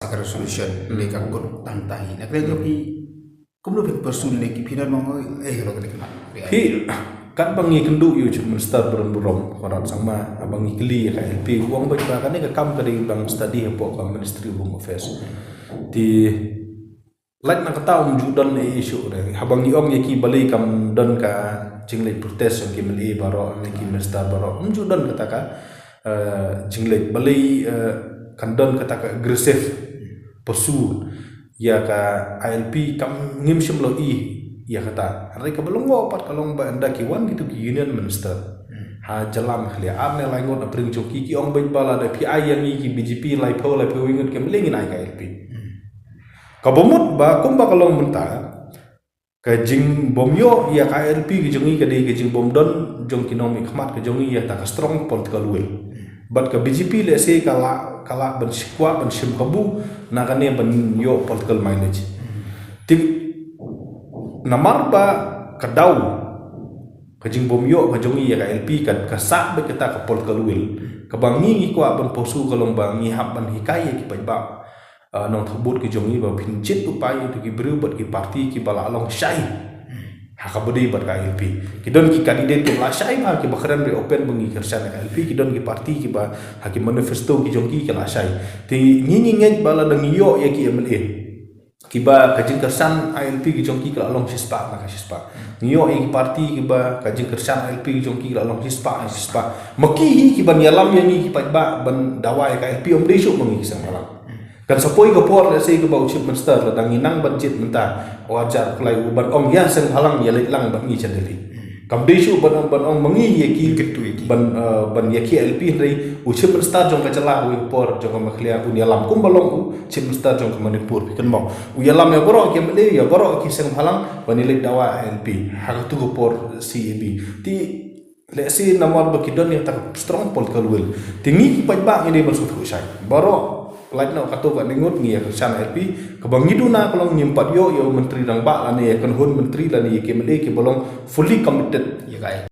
ka resolution le ka ko tantahi na kaya ki kumno pek persul le ki pinan mo ro ka kena hi kan bangi kendu yu cuma start berom koran sama abangi keli ka LP uang ba kan ka kam ka di bang study po ka Ministry of Home Affairs di like na kata judan issue re habang iong yaki bali kam don ka jingle protest yang kimeli baro ki minister baro judan kata ka jingle bali kandon kata ka aggressive posu ya ka ILP kam ngim shimlo ya kata hari ka belum pat kalong ba anda ki wan gitu ki union minister ha jalam khli amne langot apring choki ki ong bain bala da PI yang ki BJP lai pho wingot ke melingin ai ka ILP kabomut ba kumba kalong munta ka jing bomyo ya ka ILP ki jongi ka de ki jing bomdon jong kinomi khmat ka jongi ya ta ka strong political will but ka BJP le se kala ban sikwa ban sim kabu na kane ban yo political mileage tik namar ba kadau kajing bomyo kajongi ya ka LP ka sa ba kita ka political will ka bangi ko ban posu kalong bangi hab ban hikaya ki ba nong thobut ki jongi ba pinjit upai to ki bru bat ki parti ki bala along shai ha ka bodi bat ka LP ki don ki candidate ki la shai ma ki bakran re open bangi kersa ka LP ki don ki parti ki ba ha ki manifesto ki jongi ki la shai ti nyinyi ngej bala dang yo ya ki MLA kiba kajing kersan ILP ki jongki ka along sispa maka sispa ngiyo ki parti kiba kajing kersan ILP ki jongki ka along sispa maki hi kiba nyalam yang ki ba ban dawai ka ILP om desu mangi sang malam kan sapoi ka por le sei ka ba chief minister la dang inang budget menta wajar klai uban ong ya sang halang ya lang ban ngi chandeli kam desu ban ong mangi ye ki gitu ban ye ki ILP rei u chief minister jong ka chala u por jong ka makhlia u nyalam kum balong chief minister jong ka manipur kan mau u yalam ya borok ke mele ya borok ki sang halang banilek dawa LP ha tu ko por CAB ti le si namar ba kidon ya tak strong political will tingi ki pajba ini bersut khusai borok like no kato ka ningut ngi ya san LP ka bangidu na kolong nyimpat yo menteri dang ba la ne kan hun menteri la ne ke mele ke bolong fully committed ya kai